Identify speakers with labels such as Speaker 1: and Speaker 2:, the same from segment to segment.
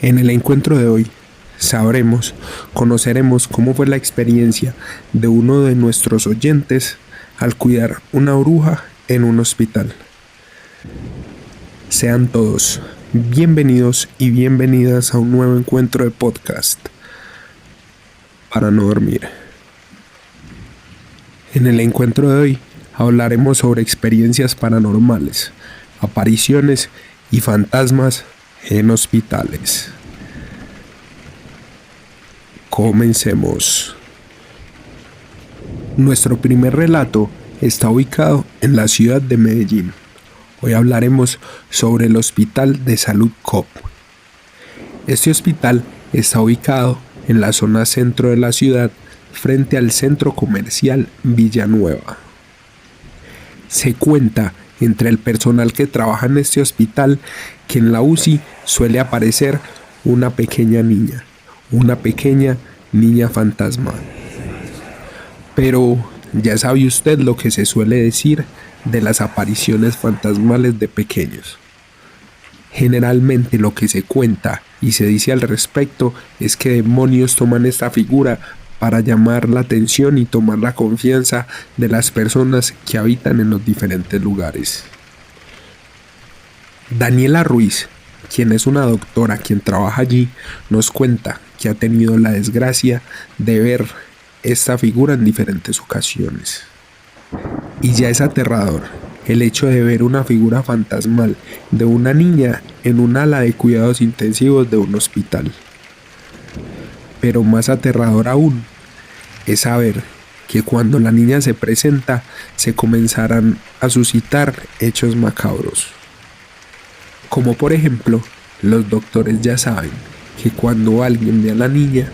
Speaker 1: En el encuentro de hoy conoceremos cómo fue la experiencia de uno de nuestros oyentes al cuidar una bruja en un hospital. Sean todos bienvenidos y bienvenidas a un nuevo encuentro de podcast para no dormir. En el encuentro de hoy hablaremos sobre experiencias paranormales, apariciones y fantasmas en hospitales. Comencemos. Nuestro primer relato está ubicado en la ciudad de Medellín. Hoy hablaremos sobre el Hospital de Salud COP. Este hospital está ubicado en la zona centro de la ciudad, frente al centro comercial Villanueva. Se cuenta entre el personal que trabaja en este hospital que en la UCI suele aparecer una pequeña niña fantasma. Pero ya sabe usted lo que se suele decir de las apariciones fantasmales de pequeños. Generalmente lo que se cuenta y se dice al respecto es que demonios toman esta figura para llamar la atención y tomar la confianza de las personas que habitan en los diferentes lugares. Daniela Ruiz, quien es una doctora quien trabaja allí, nos cuenta que ha tenido la desgracia de ver esta figura en diferentes ocasiones. Y ya es aterrador el hecho de ver una figura fantasmal de una niña en un ala de cuidados intensivos de un hospital. Pero más aterrador aún es saber que cuando la niña se presenta se comenzarán a suscitar hechos macabros. Como por ejemplo, los doctores ya saben que cuando alguien ve a la niña,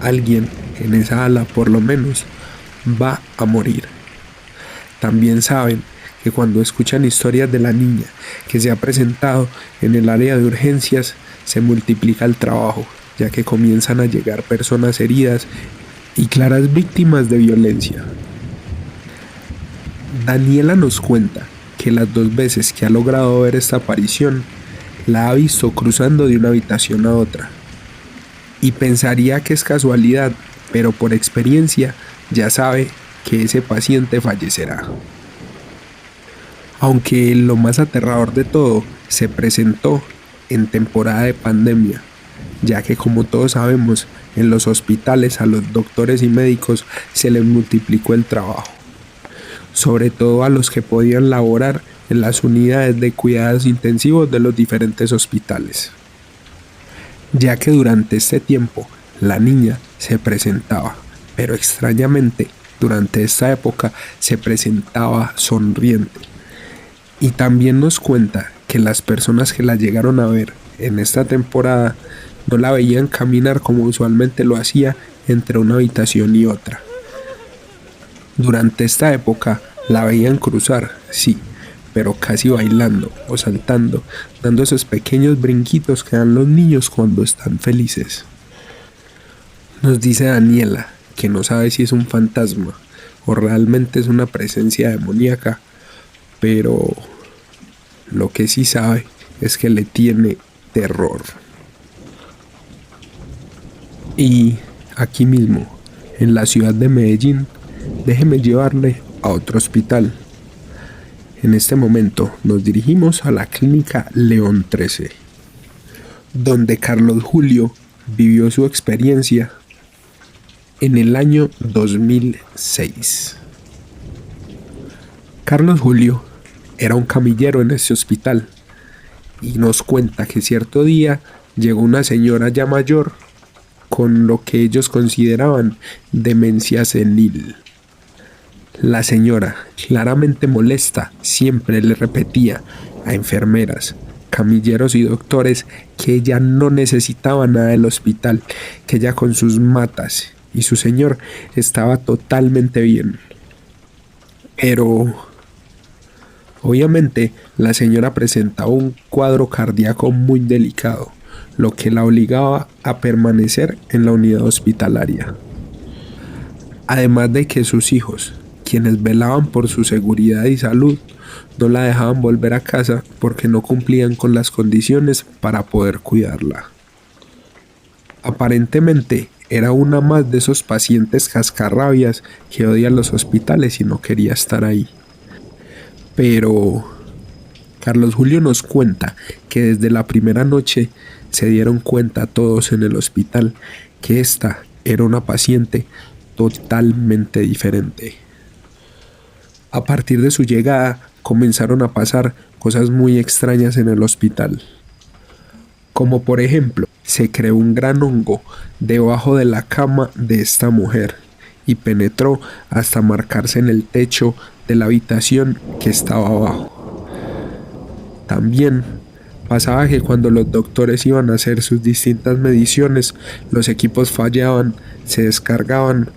Speaker 1: alguien en esa ala por lo menos va a morir. También saben que cuando escuchan historias de la niña que se ha presentado en el área de urgencias, se multiplica el trabajo, ya que comienzan a llegar personas heridas y claras víctimas de violencia. Daniela nos cuenta que las 2 veces que ha logrado ver esta aparición, la ha visto cruzando de una habitación a otra. Y pensaría que es casualidad, pero por experiencia ya sabe que ese paciente fallecerá. Aunque lo más aterrador de todo se presentó en temporada de pandemia, ya que como todos sabemos, en los hospitales a los doctores y médicos se les multiplicó el trabajo, sobre todo a los que podían laborar en las unidades de cuidados intensivos de los diferentes hospitales, ya que durante este tiempo la niña se presentaba, pero extrañamente durante esta época se presentaba sonriente. Y también nos cuenta que las personas que la llegaron a ver en esta temporada no la veían caminar como usualmente lo hacía entre una habitación y otra. Durante esta época la veían cruzar, sí, pero casi bailando o saltando, dando esos pequeños brinquitos que dan los niños cuando están felices. Nos dice Daniela que no sabe si es un fantasma o realmente es una presencia demoníaca, pero lo que sí sabe es que le tiene terror. Y aquí mismo, en la ciudad de Medellín, déjeme llevarle a otro hospital. En este momento nos dirigimos a la clínica León 13, donde Carlos Julio vivió su experiencia en el año 2006. Carlos Julio era un camillero en ese hospital y nos cuenta que cierto día llegó una señora ya mayor con lo que ellos consideraban demencia senil. La señora, claramente molesta, siempre le repetía a enfermeras, camilleros y doctores que ella no necesitaba nada del hospital, que ella con sus matas y su señor estaba totalmente bien. Pero obviamente la señora presentaba un cuadro cardíaco muy delicado, lo que la obligaba a permanecer en la unidad hospitalaria. Además de que sus hijos, quienes velaban por su seguridad y salud, no la dejaban volver a casa porque no cumplían con las condiciones para poder cuidarla. Aparentemente era una más de esos pacientes cascarrabias que odian los hospitales y no quería estar ahí. Pero Carlos Julio nos cuenta que desde la primera noche se dieron cuenta todos en el hospital que esta era una paciente totalmente diferente. A partir de su llegada comenzaron a pasar cosas muy extrañas en el hospital. Como por ejemplo, se creó un gran hongo debajo de la cama de esta mujer y penetró hasta marcarse en el techo de la habitación que estaba abajo. También pasaba que cuando los doctores iban a hacer sus distintas mediciones, los equipos fallaban, se descargaban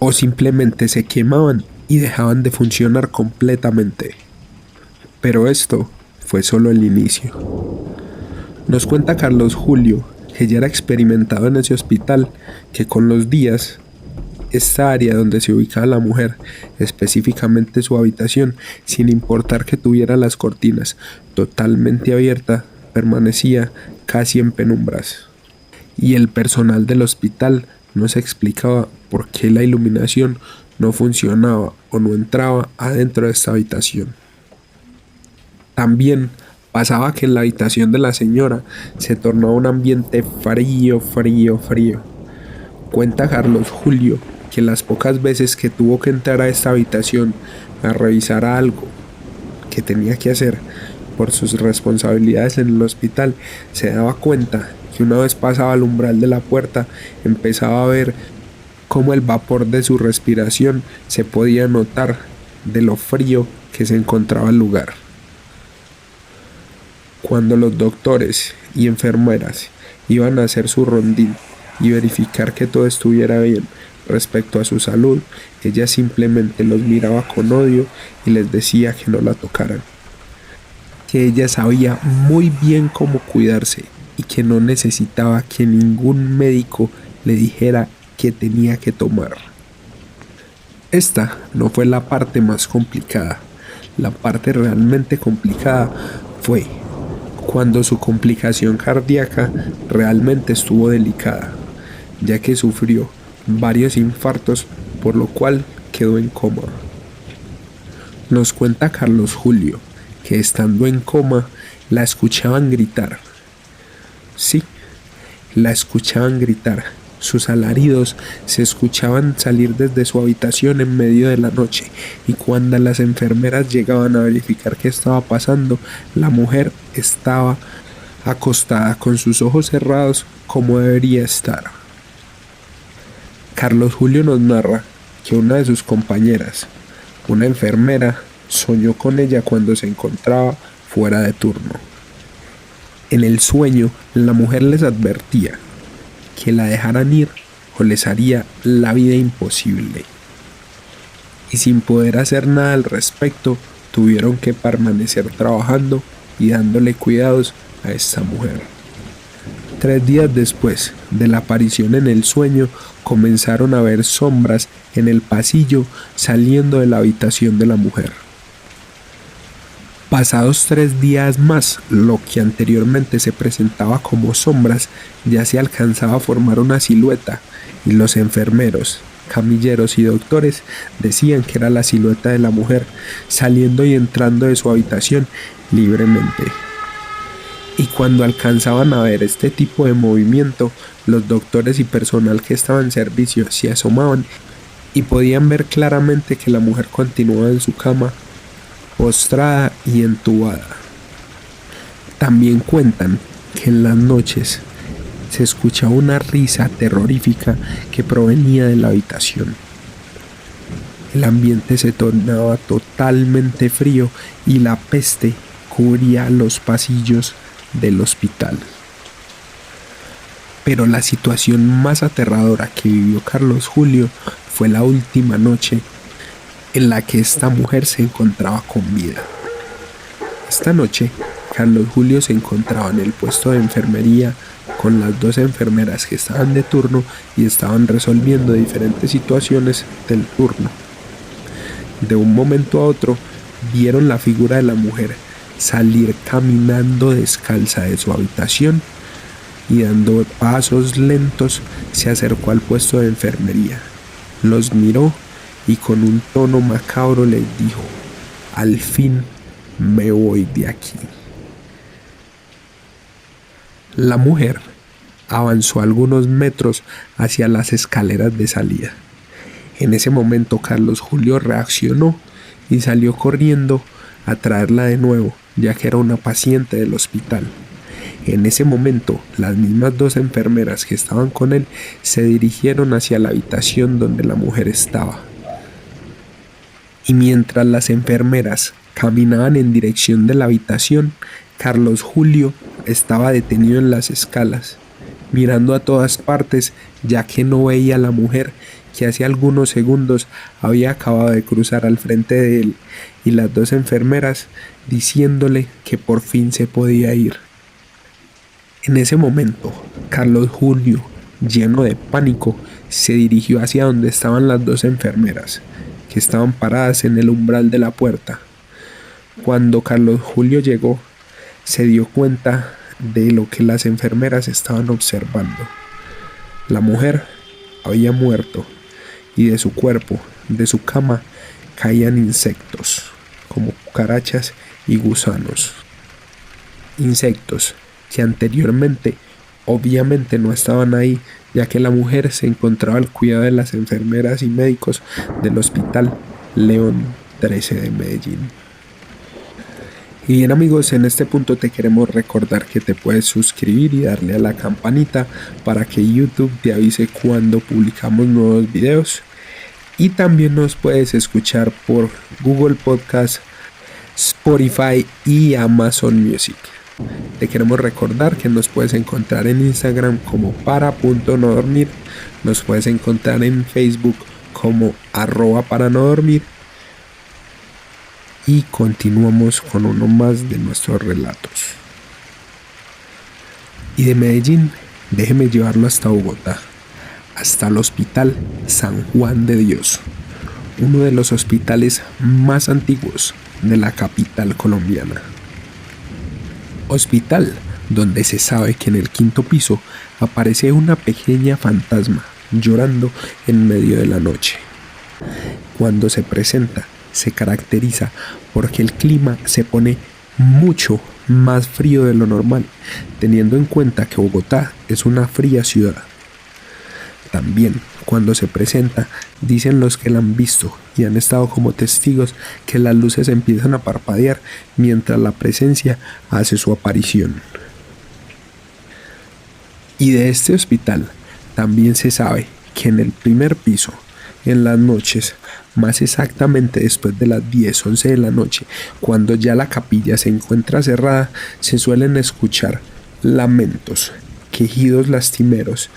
Speaker 1: o simplemente se quemaban y dejaban de funcionar completamente. Pero esto fue solo el inicio. Nos cuenta Carlos Julio, que ya era experimentado en ese hospital, que con los días, esta área donde se ubicaba la mujer, específicamente su habitación, sin importar que tuviera las cortinas totalmente abiertas, permanecía casi en penumbras. Y el personal del hospital no se explicaba por qué la iluminación no funcionaba o no entraba adentro de esta habitación. También pasaba que en la habitación de la señora se tornaba un ambiente frío. Cuenta Carlos Julio que las pocas veces que tuvo que entrar a esta habitación a revisar algo que tenía que hacer por sus responsabilidades en el hospital, se daba cuenta que una vez pasaba al umbral de la puerta, empezaba a ver cómo el vapor de su respiración se podía notar de lo frío que se encontraba el lugar. Cuando los doctores y enfermeras iban a hacer su rondín y verificar que todo estuviera bien respecto a su salud, ella simplemente los miraba con odio y les decía que no la tocaran, que ella sabía muy bien cómo cuidarse y que no necesitaba que ningún médico le dijera qué tenía que tomar. Esta no fue la parte más complicada. La parte realmente complicada fue cuando su complicación cardíaca realmente estuvo delicada, ya que sufrió varios infartos, por lo cual quedó en coma. Nos cuenta Carlos Julio que estando en coma la escuchaban gritar. Sí, la escuchaban gritar. Sus alaridos se escuchaban salir desde su habitación en medio de la noche, y cuando las enfermeras llegaban a verificar qué estaba pasando, la mujer estaba acostada con sus ojos cerrados como debería estar. Carlos Julio nos narra que una de sus compañeras, una enfermera, soñó con ella cuando se encontraba fuera de turno. En el sueño, la mujer les advertía que la dejaran ir o les haría la vida imposible. Y sin poder hacer nada al respecto, tuvieron que permanecer trabajando y dándole cuidados a esta mujer. 3 días después de la aparición en el sueño, comenzaron a ver sombras en el pasillo saliendo de la habitación de la mujer. Pasados 3 días más, lo que anteriormente se presentaba como sombras ya se alcanzaba a formar una silueta, y los enfermeros, camilleros y doctores decían que era la silueta de la mujer saliendo y entrando de su habitación libremente. Y cuando alcanzaban a ver este tipo de movimiento, los doctores y personal que estaba en servicio se asomaban y podían ver claramente que la mujer continuaba en su cama, postrada y entubada. También cuentan que en las noches se escuchaba una risa terrorífica que provenía de la habitación. El ambiente se tornaba totalmente frío y la peste cubría los pasillos del hospital. Pero la situación más aterradora que vivió Carlos Julio fue la última noche en la que esta mujer se encontraba con vida. Esta noche, Carlos Julio se encontraba en el puesto de enfermería con las 2 enfermeras que estaban de turno y estaban resolviendo diferentes situaciones del turno. De un momento a otro, vieron la figura de la mujer salir caminando descalza de su habitación y dando pasos lentos se acercó al puesto de enfermería. Los miró y con un tono macabro les dijo: al fin me voy de aquí. La mujer avanzó algunos metros hacia las escaleras de salida. En ese momento Carlos Julio reaccionó y salió corriendo a traerla de nuevo, ya que era una paciente del hospital. En ese momento, las mismas dos enfermeras que estaban con él se dirigieron hacia la habitación donde la mujer estaba. Y mientras las enfermeras caminaban en dirección de la habitación, Carlos Julio estaba detenido en las escalas, mirando a todas partes, ya que no veía a la mujer que hace algunos segundos había acabado de cruzar al frente de él, y las dos enfermeras diciéndole que por fin se podía ir. En ese momento, Carlos Julio, lleno de pánico, se dirigió hacia donde estaban las dos enfermeras, que estaban paradas en el umbral de la puerta. Cuando Carlos Julio llegó, se dio cuenta de lo que las enfermeras estaban observando. La mujer había muerto y de su cuerpo, de su cama, caían insectos, como cucarachas y gusanos. Insectos que anteriormente obviamente no estaban ahí, ya que la mujer se encontraba al cuidado de las enfermeras y médicos del Hospital León 13 de Medellín. Y bien amigos, en este punto te queremos recordar que te puedes suscribir y darle a la campanita para que YouTube te avise cuando publicamos nuevos videos. Y también nos puedes escuchar por Google Podcast, Spotify y Amazon Music. Te queremos recordar que nos puedes encontrar en Instagram como para.nodormir, nos puedes encontrar en Facebook como @paranodormir. Y continuamos con uno más de nuestros relatos. Y de Medellín, déjeme llevarlo hasta Bogotá, hasta el Hospital San Juan de Dios, uno de los hospitales más antiguos de la capital colombiana. Hospital donde se sabe que en el 5º piso aparece una pequeña fantasma llorando en medio de la noche. Cuando se presenta, se caracteriza porque el clima se pone mucho más frío de lo normal, teniendo en cuenta que Bogotá es una fría ciudad. También, cuando se presenta, dicen los que la han visto y han estado como testigos que las luces empiezan a parpadear mientras la presencia hace su aparición. Y de este hospital también se sabe que en el primer piso, en las noches, más exactamente después de las 10, 11 de la noche, cuando ya la capilla se encuentra cerrada, se suelen escuchar lamentos, quejidos lastimeros,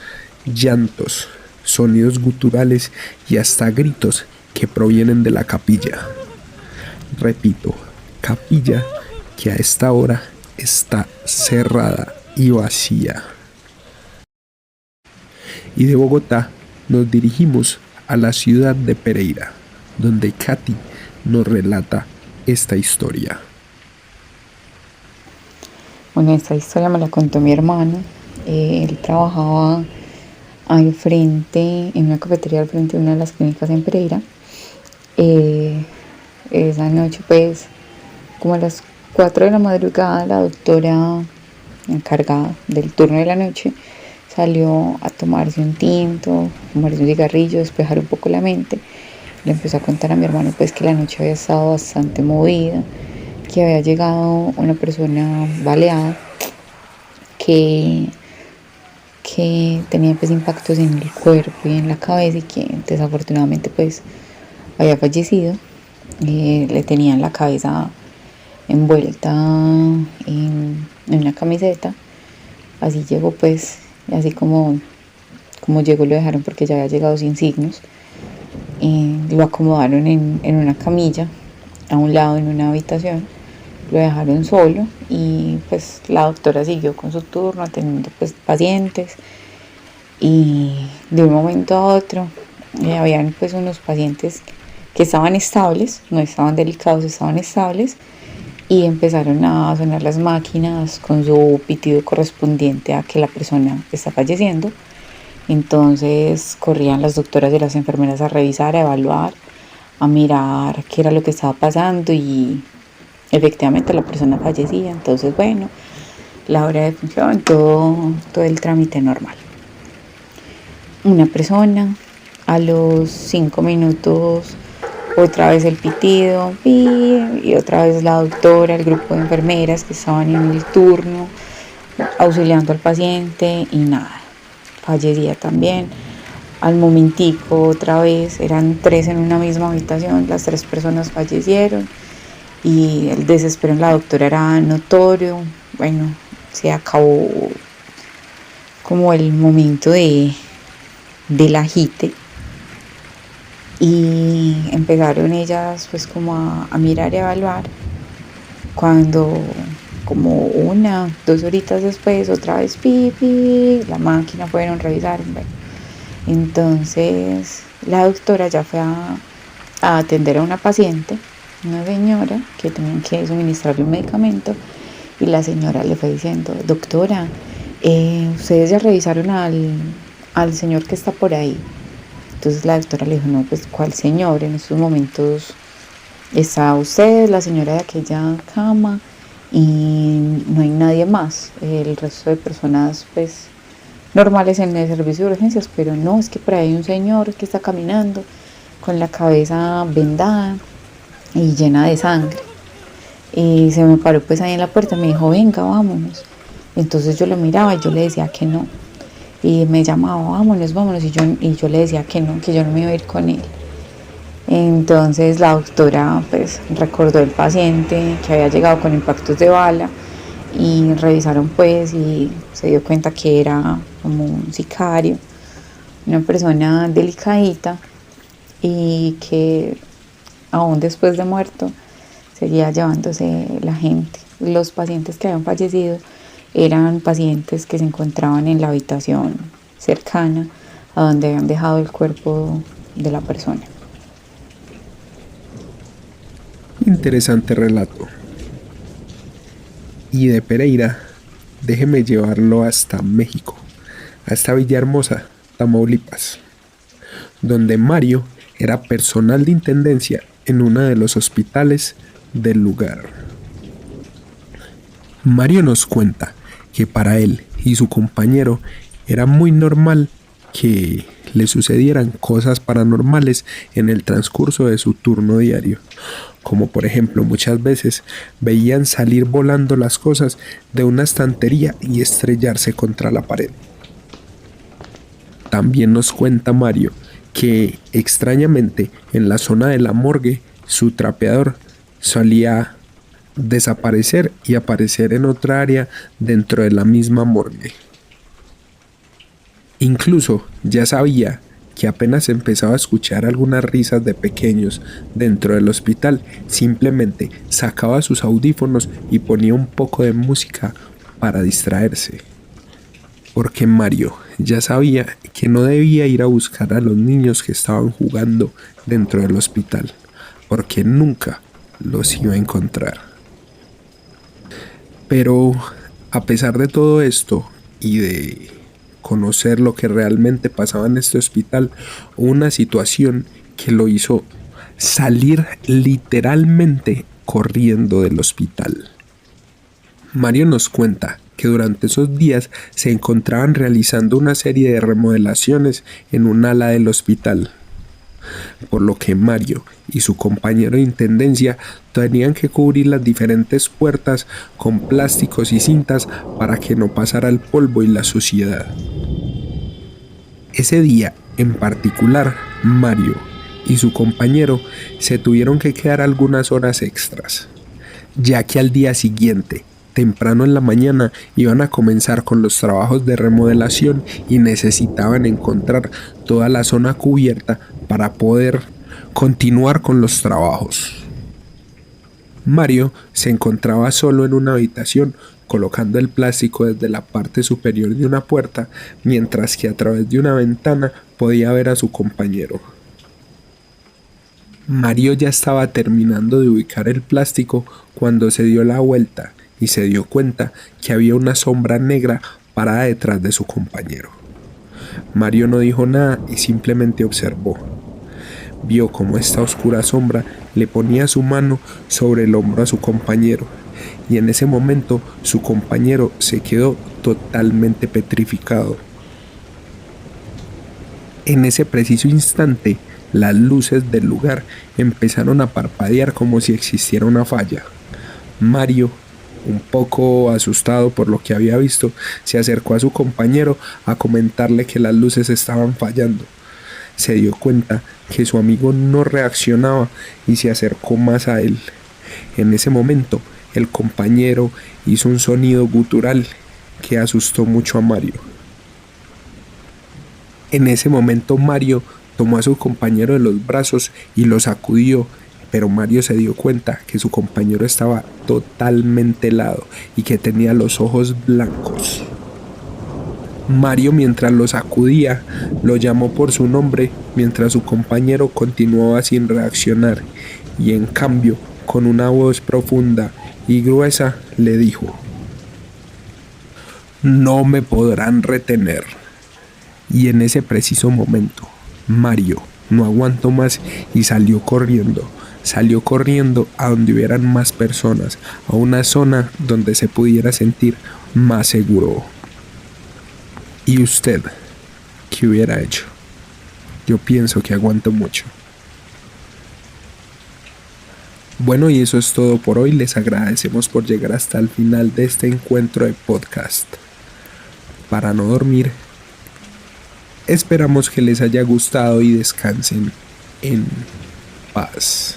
Speaker 1: llantos, sonidos guturales y hasta gritos que provienen de la capilla. Repito, capilla que a esta hora está cerrada y vacía. Y de Bogotá nos dirigimos a la ciudad de Pereira, donde Katy nos relata esta historia.
Speaker 2: Bueno, esta historia me la contó mi hermano. Él trabajaba al frente, en una cafetería al frente de una de las clínicas en Pereira. Esa noche, pues, como a las 4 de la madrugada, la doctora encargada del turno de la noche salió a tomarse un tinto, fumarse un cigarrillo, despejar un poco la mente. Le empezó a contar a mi hermano pues que la noche había estado bastante movida, que había llegado una persona baleada, que tenía pues impactos en el cuerpo y en la cabeza y que desafortunadamente pues había fallecido. Le tenían la cabeza envuelta en una camiseta. Así llegó pues, así como llegó lo dejaron porque ya había llegado sin signos. Lo acomodaron en una camilla a un lado en una habitación, lo dejaron solo y pues la doctora siguió con su turno atendiendo pues pacientes, y de un momento a otro habían pues unos pacientes que estaban estables, no estaban delicados, estaban estables, y empezaron a sonar las máquinas con su pitido correspondiente a que la persona está falleciendo. Entonces corrían las doctoras y las enfermeras a revisar, a evaluar, a mirar qué era lo que estaba pasando y efectivamente la persona fallecía. Entonces, bueno, la hora de función, todo el trámite normal. Una persona, a los 5 minutos, otra vez el pitido, y otra vez la doctora, el grupo de enfermeras que estaban en el turno, auxiliando al paciente y nada, fallecía también. Al momentico, otra vez, eran 3 en una misma habitación, las 3 personas fallecieron y el desespero en la doctora era notorio. Bueno, se acabó como el momento del agite y empezaron ellas pues como a mirar y a evaluar, cuando como 1-2 horitas después otra vez pipi, la máquina fueron, revisaron, bueno. Entonces la doctora ya fue a atender a una paciente, una señora que tenían que suministrarle un medicamento, y la señora le fue diciendo: doctora, ustedes ya revisaron al señor que está por ahí. Entonces la doctora le dijo: no, pues ¿cuál señor? En estos momentos está usted, la señora de aquella cama, y no hay nadie más. El resto de personas pues normales en el servicio de urgencias, pero no, es que por ahí hay un señor que está caminando con la cabeza vendada y llena de sangre. Y se me paró pues ahí en la puerta, me dijo: venga, vámonos. Entonces yo lo miraba y yo le decía que no. Y me llamaba: vámonos, vámonos. Y yo le decía que no, que yo no me iba a ir con él. Entonces la doctora pues recordó el paciente que había llegado con impactos de bala, y revisaron pues y se dio cuenta que era como un sicario, una persona delicadita, y que aún después de muerto seguía llevándose la gente. Los pacientes que habían fallecido eran pacientes que se encontraban en la habitación cercana a donde habían dejado el cuerpo de la persona.
Speaker 1: Interesante relato. Y de Pereira, déjeme llevarlo hasta México, hasta Villahermosa, Tamaulipas, donde Mario era personal de intendencia en uno de los hospitales del lugar. Mario nos cuenta que para él y su compañero era muy normal que le sucedieran cosas paranormales en el transcurso de su turno diario, como por ejemplo muchas veces veían salir volando las cosas de una estantería y estrellarse contra la pared. También nos cuenta Mario que extrañamente en la zona de la morgue su trapeador solía desaparecer y aparecer en otra área dentro de la misma morgue. Incluso ya sabía que apenas empezaba a escuchar algunas risas de pequeños dentro del hospital, simplemente sacaba sus audífonos y ponía un poco de música para distraerse. Porque Mario ya sabía que no debía ir a buscar a los niños que estaban jugando dentro del hospital, porque nunca los iba a encontrar. Pero a pesar de todo esto y de conocer lo que realmente pasaba en este hospital, hubo una situación que lo hizo salir literalmente corriendo del hospital. Mario nos cuenta que durante esos días se encontraban realizando una serie de remodelaciones en un ala del hospital, por lo que Mario y su compañero de intendencia tenían que cubrir las diferentes puertas con plásticos y cintas para que no pasara el polvo y la suciedad. Ese día en particular, Mario y su compañero se tuvieron que quedar algunas horas extras, ya que al día siguiente, temprano en la mañana, iban a comenzar con los trabajos de remodelación y necesitaban encontrar toda la zona cubierta para poder continuar con los trabajos. Mario se encontraba solo en una habitación colocando el plástico desde la parte superior de una puerta, mientras que a través de una ventana podía ver a su compañero. Mario ya estaba terminando de ubicar el plástico cuando se dio la vuelta y se dio cuenta que había una sombra negra parada detrás de su compañero. Mario no dijo nada y simplemente observó. Vio cómo esta oscura sombra le ponía su mano sobre el hombro a su compañero, y en ese momento su compañero se quedó totalmente petrificado. En ese preciso instante, las luces del lugar empezaron a parpadear como si existiera una falla. Mario, un poco asustado por lo que había visto, se acercó a su compañero a comentarle que las luces estaban fallando. Se dio cuenta que su amigo no reaccionaba y se acercó más a él. En ese momento, el compañero hizo un sonido gutural que asustó mucho a Mario. En ese momento Mario tomó a su compañero de los brazos y lo sacudió, pero Mario se dio cuenta que su compañero estaba totalmente helado y que tenía los ojos blancos. Mario, mientras lo sacudía, lo llamó por su nombre mientras su compañero continuaba sin reaccionar, y en cambio, con una voz profunda y gruesa, le dijo: «No me podrán retener». Y en ese preciso momento, Mario no aguantó más y salió corriendo. Salió corriendo a donde hubieran más personas, a una zona donde se pudiera sentir más seguro. ¿Y usted qué hubiera hecho? Yo pienso que aguanto mucho. Bueno, y eso es todo por hoy. Les agradecemos por llegar hasta el final de este encuentro de podcast. Para no dormir, esperamos que les haya gustado y descansen en paz.